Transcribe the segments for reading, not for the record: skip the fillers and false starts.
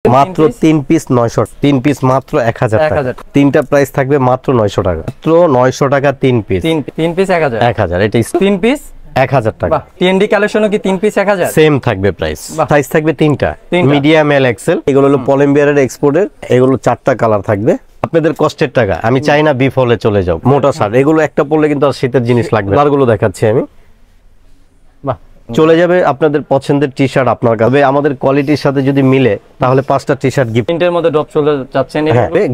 মাত্র 3 piece 900, 3 piece মাত্র 1000 টাকা। তিনটা প্রাইস থাকবে মাত্র 900 টাকা, মাত্র 900 টাকা 3 পিস। 3 পিস 1000, 1000 এটাই 3 পিস 1000 টাকা। বাহ, টিএনডি কালেকশনও কি 3 পিস 1000 সেম থাকবে প্রাইস। সাইজ থাকবে তিনটা, মিডিয়াম, এল, এক্সেল। এগুলো হলো পলিম্বিয়ারের এক্সপোর্টের, এগুলো 4টা কালার থাকবে। আপনাদের কষ্টের টাকা, আমি চাই না বিফলে চলে যাও। মোটা শার্ট এগুলো একটা পরলে কিন্তু আর শীতের জিনিস লাগবে। কালারগুলো দেখাচ্ছি আমি। বাহ, চলে যাবে আপনাদের পছন্দের টি শার্ট আপনার কাছে। আমাদের কোয়ালিটির সাথে যদি মিলে তাহলে 5টা টি শার্ট গিফট। প্রিন্টের মধ্যে ড্রপ চলে যাচ্ছেন,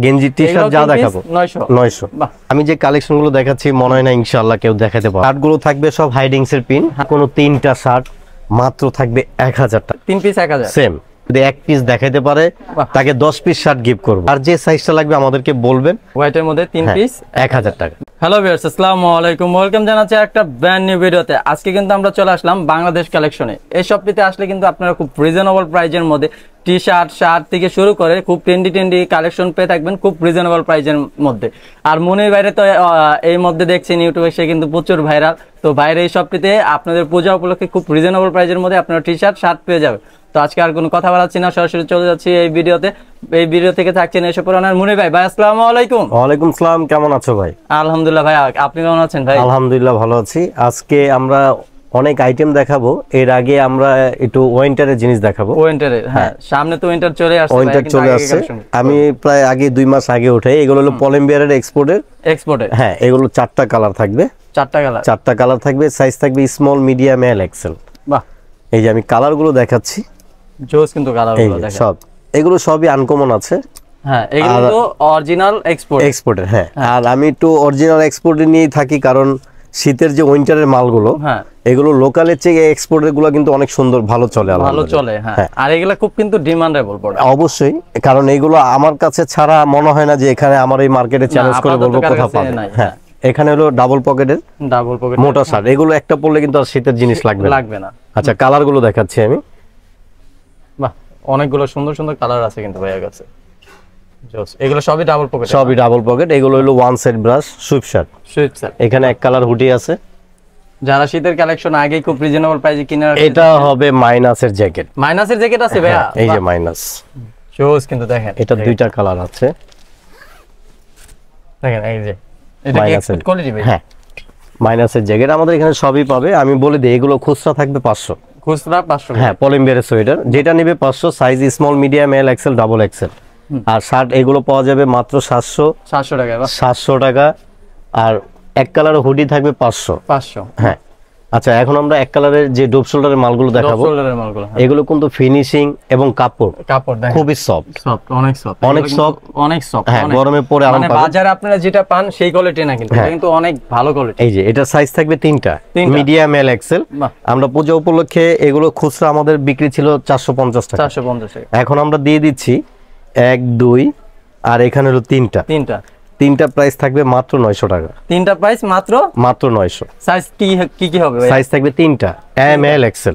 গেঞ্জি টি শার্ট যা দেখাবো 900। বাহ, আমি যে কালেকশন গুলো দেখাচ্ছি মনে হয় না ইনশাআল্লাহ কেউ দেখাতে পারবে। শার্ট গুলো থাকবে সব হাইডিংস এর পিন। কোনো 3টা শার্ট মাত্র থাকবে 1000 টাকা। 3 পিস 1000 সেম। যদি এক পিস দেখাইতে পারে তাকে 10 পিস শার্ট গিফট করব। আর যে সাইজটা লাগবে আমাদেরকে বলবেন। হোয়াইটের মধ্যে 3 পিস 1000 টাকা। হ্যালো ভিউয়ার্স, আসসালামু আলাইকুম, ওয়েলকাম জানাচ্ছি একটা ব্র্যান্ড নিউ ভিডিওতে। আজকে কিন্তু আমরা চলে আসলাম বাংলাদেশ কালেকশনে। এই শপটিতে আসলে কিন্তু আপনারা খুব রিজনেবল প্রাইজের মধ্যে টি শার্ট, শার্ট থেকে শুরু করে খুব ট্রেন্ডি কালেকশন পেয়ে থাকবেন খুব রিজনেবল প্রাইজের মধ্যে। আর মনির বাইরে তো এই মধ্যে দেখছেন ইউটিউবে সে কিন্তু প্রচুর ভাইরাল। তো বাইরে এই শপটিতে আপনাদের পূজা উপলক্ষে খুব রিজনেবল প্রাইজের মধ্যে আপনারা টি শার্ট, শার্ট পেয়ে যাবেন। তো আজকে আর কোনো কথা বলাচ্ছি না, সরাসরি চলে যাচ্ছি এই ভিডিওতে। এই ভিডিও থেকে থাকছেন এসে পুরানার মুনির ভাই। ভাই আসসালামু আলাইকুম। ওয়ালাইকুম আসসালাম, কেমন আছো ভাই? আলহামদুলিল্লাহ ভাই, আপনি কেমন আছেন ভাই? আলহামদুলিল্লাহ ভালো আছি। আজকে আমরা অনেক আইটেম দেখাবো। এর আগে আমরা একটু ওয়েন্টারের জিনিস দেখাবো। ওয়েন্টারের, হ্যাঁ, সামনে তো উইন্টার চলে আসছে। ওয়েন্টার চলে আসছে। আমি প্রায় আগে 2 মাস আগে উঠাই। এগুলো হলো পলিম্বিয়ারের এক্সপোর্টের। হ্যাঁ, এগুলো 4টা কালার থাকবে। 4টা কালার থাকবে। সাইজ থাকবে স্মল, মিডিয়াম, এল, এক্সেল। বাহ, এই যে আমি কালারগুলো দেখাচ্ছি। জোস কিন্তু কালারগুলো দেখেন। সব এগুলো সবই আনকমন আছে। হ্যাঁ, এগুলো তো অরিজিনাল এক্সপোর্টের। হ্যাঁ, আর আমি একটু অরিজিনাল এক্সপোর্টে নিয়ে থাকি, কারণ শীতের যে উইন্টারের মালগুলো, হ্যাঁ, এগুলো লোকালের চেয়ে এক্সপোর্টের গুলো কিন্তু অনেক সুন্দর, ভালো চলে। হ্যাঁ, আর এগুলা খুব কিন্তু ডিমান্ডেবল প্রোডাক্ট। অবশ্যই, কারণ এগুলো আমার কাছে ছাড়া মনে হয় না যে এখানে আমার এই মার্কেটে চ্যালেঞ্জ করে বলবো কোথাও পাবে। হ্যাঁ, এখানে হলো ডাবল পকেট মোটা শার্ট। এগুলো একটা পরলে কিন্তু আর শীতের জিনিস লাগবে না। আচ্ছা, কালারগুলো দেখাচ্ছি আমি। বাহ, অনেকগুলো সুন্দর সুন্দর কালার আছে কিন্তু ভাইয়ের কাছে। এগুলো সবই ডাবল পকেট। এগুলো হলো one side brush sweep shirt. এখানে এক কালার হুডি আছে। যারা শীতের কালেকশন আগেই খুব রিজনেবল প্রাইসে কিনে রাখছে, এটা হবে মাইনাসের জ্যাকেট। আছে ভাইয়া, এই যে মাইনাস জোস কিন্তু দেখেন। এটা 2টা কালার আছে। দেখেন এই যে এটা কি এক্সপোর্ট কোয়ালিটি ভাই? হ্যাঁ, মাইনাসের জ্যাকেট আমাদের এখানে সবই পাবে। আমি বলে দিই, এগুলো খুচরা থাকবে 500। খুচরা 500। হ্যাঁ, পলিম্বিয়ারের সোয়েটার যেটা নেবে 500, সাইজ স্মল, মিডিয়াম, এল, এক্সেল, ডাবল এক্সেল। আর শার্ট এগুলো পাওয়া যাবে মাত্র 700 টাকা। 700 টাকা। আর এক কালারের হুডি থাকবে 500। হ্যাঁ, আচ্ছা, এখন আমরা এক কালারের যে ডোপ শোল্ডারের মালগুলো দেখাবো। এগুলো কিন্তু ফিনিশিং এবং কাপড় খুবই সফট, অনেক সফট। হ্যাঁ, গরমে পরে আরাম পাবেন। বাজারে আপনারা যেটা পান সেই কোয়ালিটি না, কিন্তু এটা কিন্তু অনেক ভালো কোয়ালিটি। এই যে এটা সাইজ থাকবে 3টা, মিডিয়াম, এল, এক্সেল। আমরা পূজা উপলক্ষে এগুলো খুচরা আমাদের বিক্রি ছিল 450 টাকা। এখন আমরা দিয়ে দিচ্ছি 1, 2 আর এখানে হলো 3টা প্রাইস থাকবে মাত্র 900 টাকা। 3টা প্রাইস মাত্র 900। সাইজ কি হবে ভাই? সাইজ থাকবে 3টা, এম, এল, এক্সেল।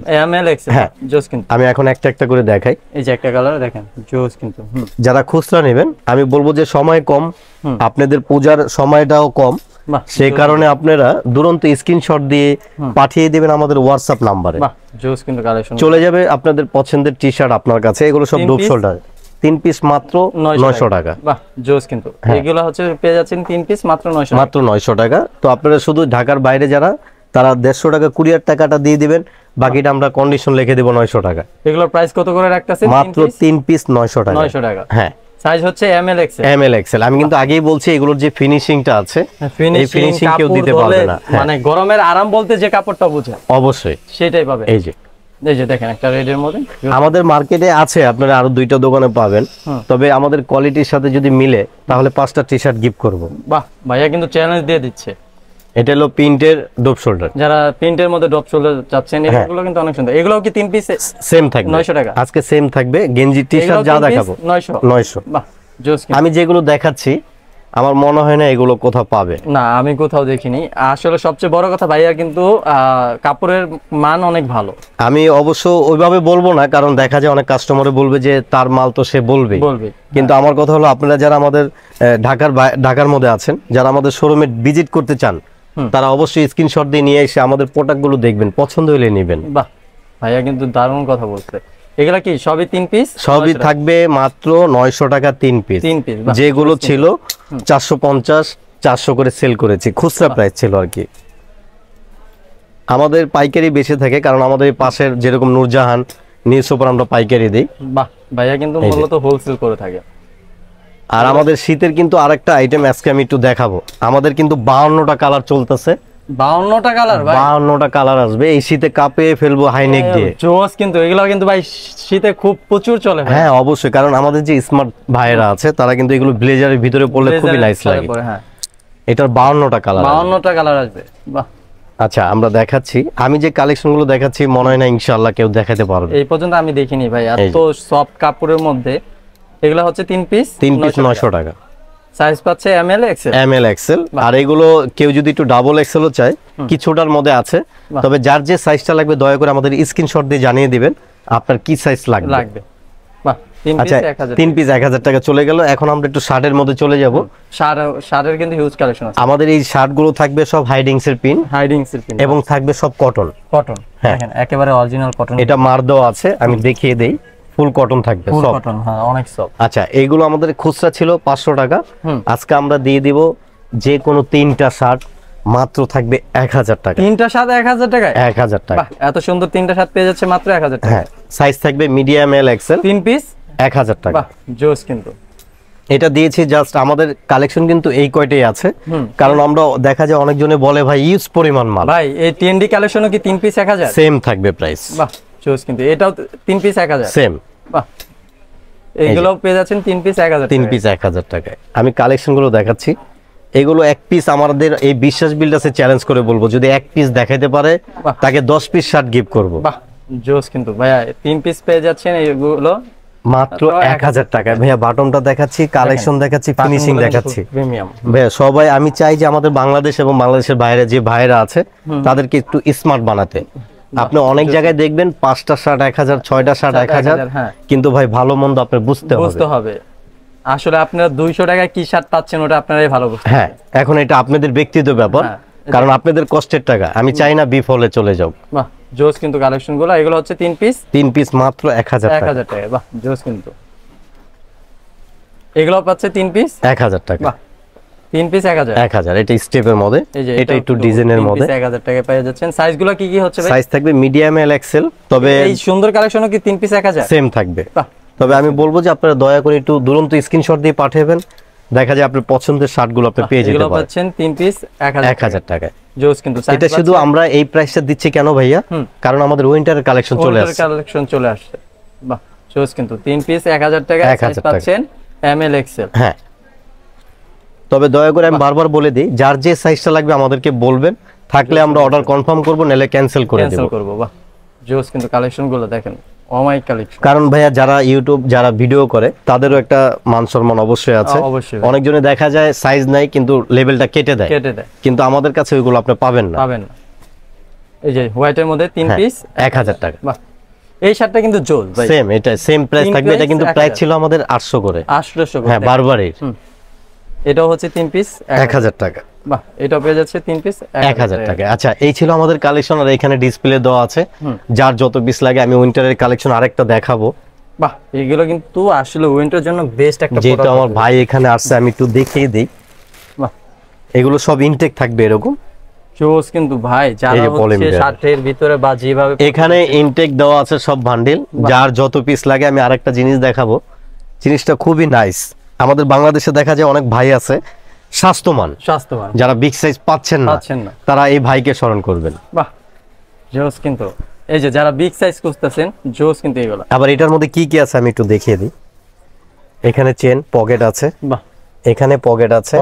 হ্যাঁ, জোস কিন্তু। আমি এখন একটা করে দেখাই। এই যে একটা কালার দেখেন, জোস কিন্তু। যারা খুচরা নেবেন, আমি বলবো যে সময় কম, আপনাদের পূজার সময়টাও কম, সেই কারণে আপনারা দুরন্ত স্ক্রিনশট দিয়ে পাঠিয়ে দিবেন আমাদের হোয়াটসঅ্যাপ নাম্বারে। বাহ, জোস কিন্তু কালেকশন। চলে যাবে আপনাদের পছন্দের টি শার্ট আপনার কাছে। এগুলো সব ডোপ শোল্ডার, 3 পিস মাত্র 900 টাকা। বাহ, জোস কিন্তু। এগুলো হচ্ছে পেয়ে যাচ্ছেন 3 পিস মাত্র 900 টাকা। তো আপনারা শুধু ঢাকার বাইরে যারা, তারা 150 টাকা কুরিয়ার টাকাটা দিয়ে দিবেন, বাকিটা আমরা কন্ডিশন লিখে দেব 900 টাকা। এগুলোর প্রাইস কত করে রাখতেছেন? মাত্র 3 পিস 900 টাকা। হ্যাঁ, সাইজ হচ্ছে এম, এল, এক্সেল। আমি কিন্তু আগেই বলছি, এগুলোর যে ফিনিশিংটা আছে, এই ফিনিশিং কেউ দিতে পারবে না। মানে গরমের আরাম বলতে যে কাপড়টা বোঝায়, অবশ্যই সেটাই পাবে। এই যে দেখেন একটা রেডের মধ্যে আমাদের মার্কেটে আছে, আপনারা আরো 2টা দোকানে পাবেন। তবে আমাদের কোয়ালিটির সাথে যদি মিলে তাহলে 5টা টি শার্ট গিফট করব। বাহ, ভাইয়া কিন্তু চ্যালেঞ্জ দিয়ে দিচ্ছে। এটা হলো প্রিন্টের ডোপ শোল্ডার। যারা প্রিন্টের মধ্যে ডোপ শোল্ডার চাচ্ছেন, এগুলো কিন্তু অনেক সুন্দর। এগুলোও কি 3 পিস সেম থাকবে 900 টাকা। আজকে সেম থাকবে। গেঞ্জি, টি শার্ট যা দেখাবো 900। বাহ, জোস। আমি যেগুলো দেখাচ্ছি আমার মনে হয় না এগুলো কোথাও পাবে না, আমি কোথাও দেখিনি। আসলে সবচেয়ে বড় কথা ভাইয়া কিন্তু কাপড়ের মান অনেক ভালো। আমি অবশ্য ওইভাবে বলবো না, কারণ দেখা যায় অনেক কাস্টমারে বলবে যে তার মাল তো সে বলবে। কিন্তু আমার কথা হলো, আপনারা যারা আমাদের ঢাকার মধ্যে আছেন, যারা আমাদের শোরুমে ভিজিট করতে চান, তারা অবশ্যই স্ক্রিনশট দিয়ে নিয়ে এসে আমাদের প্রোডাক্টগুলো দেখবেন, পছন্দ হলে নেবেন। বাহ, ভাইয়া কিন্তু দারুণ কথা বলছে। এগুলা কি সবই 3 পিস? সবই থাকবে মাত্র 900 টাকা 3 পিস। যেগুলো ছিল 450 400 করে সেল করেছি, খুচরা প্রাইস ছিল আর কি। আমাদের পাইকারি বেশি থাকে, কারণ আমাদের পাশের যেরকম নূরজাহান নিউজ সুপার আমরা পাইকারি দেই। বাহ, ভাইয়া কিন্তু মূলত হোলসেল করে থাকে। আর আমাদের শীতের কিন্তু আরেকটা আইটেম আজকে আমি একটু দেখাবো। আমাদের কিন্তু 52টা কালার চলতেছে। 52টা কালার ভাই? 52টা কালার আসবে এই শীতে, কাপে ফেলবো হাইনেক দিয়ে। জোস কিন্তু এগুলো কিন্তু ভাই শীতে খুব প্রচুর চলে। হ্যাঁ অবশ্যই, কারণ আমাদের যে স্মার্ট ভাইরা আছে তারা কিন্তু এগুলো ব্লেজারের ভিতরে পরলে খুবই নাইস লাগে। হ্যাঁ, এটার 52টা কালার, 52টা কালার আসবে। বাহ, আচ্ছা আমরা দেখাচ্ছি। আমি যে কালেকশনগুলো দেখাচ্ছি মনে হয় না ইনশাআল্লাহ কেউ দেখাতে পারবে। এই পর্যন্ত আমি দেখিনি ভাই, এত সফট কাপড়ের মধ্যে। এগুলো হচ্ছে 3 পিস 900 টাকা। সাইজ পাচ্ছে এমএল এক্সেল। M L XL. আর এগুলো কেউ যদি একটু ডাবল এক্সেলও চায় কিছুটার মধ্যে আছে, তবে যার যে সাইজটা লাগবে দয়া করে আমাদের স্ক্রিনশট দিয়ে জানিয়ে দিবেন আপনার কি সাইজ লাগবে। বাহ, 3 পিস 1000। 3 পিস 1000 টাকা চলে গেল। এখন আমরা একটু শার্টের মধ্যে চলে যাব। শার্টের কিন্তু হিউজ কালেকশন আছে। আমাদের এই শার্টগুলো থাকবে সব হাইডিংস এর পিন, এবং থাকবে সব কটন। দেখেন একেবারে অরিজিনাল কটন। এটা মার দেওয়া আছে, আমি দেখিয়ে দেই। ফুল কটন থাকবে, ফুল কটন। হ্যাঁ, অনেক সফট। আচ্ছা, এইগুলো আমাদের খুচরা ছিল 500 টাকা। আজকে আমরা দিয়ে দিব যে কোনো 3টা শার্ট মাত্র থাকবে 1000 টাকা। 3টা শার্ট 1000 টাকায়? 1000 টাকা। এত সুন্দর 3টা শার্ট পেয়ে যাচ্ছে মাত্র 1000 টাকা। হ্যাঁ, সাইজ থাকবে মিডিয়াম এল এক্সেল। 3 পিস 1000 টাকা। বাহ, জোস কিন্তু। এটা দিয়েছি জাস্ট, আমাদের কালেকশন কিন্তু এই কয়টাই আছে, কারণ আমরা দেখা যায় অনেকজনে বলে ভাই ইউজ পরিমাণ মাল। ভাই এই টিএনডি কালেকশনও কি 3 পিস 1000? সেম থাকবে প্রাইস। বাহ, জোস কিন্তু। এটাও 3 পিস 1000? সেম। বাহ, এইগুলো পেয়ে যাচ্ছেন 3 পিস 1000। 3 পিস 1000 টাকায়। আমি কালেকশনগুলো দেখাচ্ছি। এগুলো এক পিস আমাদের এই বিশ্বাস বিল্ডার্সে চ্যালেঞ্জ করে বলবো, যদি এক পিস দেখাইতে পারে তাকে 10 পিস শার্ট গিফট করব। বাহ, জোস কিন্তু ভাইয়া। 3 পিস পেয়ে যাচ্ছেন এগুলো মাত্র 1000 টাকায়। ভাইয়া বাটনটা দেখাচ্ছি, কালেকশন দেখাচ্ছি, ফিনিশিং দেখাচ্ছি। প্রিমিয়াম ভাইয়া সবাই, আমি চাই যে আমাদের বাংলাদেশ এবং বাংলাদেশের বাইরে যে ভাইরা আছে তাদেরকে একটু স্মার্ট বানাতে। আপনি অনেক জায়গায় দেখবেন 5টা শার্ট 1000, 6টা শার্ট 1000, কিন্তু ভাই ভালো মন্দ আপনার বুঝতে হবে। আসলে আপনারা 200 টাকায় কি শার্ট পাচ্ছেন ওটা আপনারাই ভালো বুঝতে। হ্যাঁ, এখন এটা আপনাদের ব্যক্তিগত ব্যাপার, কারণ আপনাদের কষ্টের টাকা। আমি চাই না বিফলে চলে যাও। বাহ, জোস কিন্তু কালেকশনগুলো। এগুলো হচ্ছে 3 পিস মাত্র 1000 টাকা। বাহ, জোস কিন্তু। এগুলো পাচ্ছে 3 পিস 1000 টাকা। বাহ, 3 পিস 1000। এটা স্টেপের মধ্যে, এটা একটু ডিজাইনের মধ্যে। 1000 টাকায় পেয়ে যাচ্ছেন। সাইজগুলো কি কি হচ্ছে ভাই? সাইজ থাকবে মিডিয়াম এল এক্সেল। তবে এই সুন্দর কালেকশনও কি 3 পিস 1000? সেম থাকবে। বাহ, তবে আমি বলবো যে আপনারা দয়া করে একটু দুরন্ত স্ক্রিনশট দিয়ে পাঠাবেন, দেখা যায় আপনার পছন্দের শার্টগুলো আপনি পেয়ে যেতে পারেন। এগুলো পাচ্ছেন 3 পিস 1000 টাকায়। জোস কিন্তু। এটা শুধু আমরা এই প্রাইসটা দিচ্ছি কেন ভাইয়া, কারণ আমাদের উইন্টারের কালেকশন চলে আসছে। বাহ, জোস কিন্তু। 3 পিস 1000 টাকা সাইজ পাচ্ছেন এমএল এক্সেল। হ্যাঁ, তবে দয়া করে আমি বারবার বলে দিই, যার যে সাইজটা লাগবে আমাদেরকে বলবেন, থাকলে আমরা অর্ডার কনফার্ম করব, নালে ক্যান্সেল করে দেব। বাহ, জোস কিন্তু কালেকশনগুলো দেখেন, অমাইক কালেকশন। কারণ ভাইয়া যারা ইউটিউব যারা ভিডিও করে তাদেরও একটা মান সম্মান অবশ্যই আছে। অনেকজনে দেখা যায় সাইজ নাই কিন্তু লেভেলটা কেটে দেয়, কিন্তু আমাদের কাছে ওইগুলো আপনি পাবেন না। এই যে হোয়াইটের মধ্যে 3 পিস 1000 টাকা। বাহ, এই শার্টটা কিন্তু জোস ভাই। সেম, এটা সেম প্রাইস থাকবে। এটা কিন্তু প্রাইস ছিল আমাদের 800 করে। 800 করে। হ্যাঁ, বারবারই। এটাও হচ্ছে 3 পিস 1000 টাকা। বাহ, এটা পেয়ে যাচ্ছে 3 পিস 1000 টাকা। আচ্ছা, এই ছিল আমাদের কালেকশন। আর এখানে ডিসপ্লে দেওয়া আছে, যার যত পিস লাগে। আমি উইন্টারের কালেকশন আরেকটা দেখাবো। বাহ, এগুলো কিন্তু আসলে উইন্টারের জন্য বেস্ট একটা প্রোডাক্ট। যেটা আমার ভাই এখানে আসছে, আমি একটু দেখিয়ে দেই। বাহ, এগুলো সব ইনটেক থাকবে এরকম। জোস কিন্তু ভাই, যারা হচ্ছে শার্টের ভিতরে বা যেভাবে এখানে ইনটেক দেওয়া আছে সব বান্ডিল, যার যত পিস লাগে। আমি আরেকটা জিনিস দেখাবো, জিনিসটা খুবই নাইস। আমাদের বাংলাদেশে দেখা যায় অনেক ভাই আছে স্বাস্থ্যবান, যারা বিগ সাইজ পাচ্ছেন না, তারা এই ভাইকে স্মরণ করবেন। বাহ, জোস কিন্তু। এই যে যারা বিগ সাইজ খুঁজতেছেন, জোস কিন্তু এগুলো। আবার এটার মধ্যে কি কি আছে আমি একটু দেখিয়ে দিই। এখানে চেন পকেট আছে। বাহ, এখানে পকেট আছে।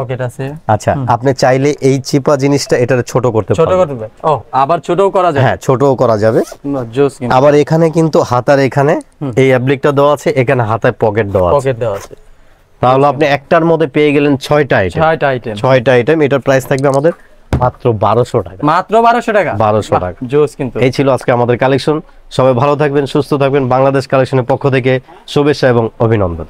আচ্ছা, আপনি চাইলে এই চিপা জিনিসটা এটার ছোট করতে পারবেন। ও, আবার ছোটও করা যাবে? হ্যাঁ, ছোটও করা যাবে। জোস কিন্তু। আবার এখানে কিন্তু হাতার এখানে এই অ্যাপ্লিকটা দেওয়া আছে, এখানে হাতায় পকেট দেওয়া আছে। তাহলে আপনি একটার মধ্যে পেয়ে গেলেন 6টা আইটেম। এটার প্রাইস থাকবে আমাদের মাত্র 1200 টাকা। মাত্র 1200 টাকা। 1200 টাকা। জোস কিন্তু। এই ছিল আজকে আমাদের কালেকশন। সবাই ভালো থাকবেন, সুস্থ থাকবেন। বাংলাদেশ কালেকশনের পক্ষ থেকে শুভেচ্ছা এবং অভিনন্দন।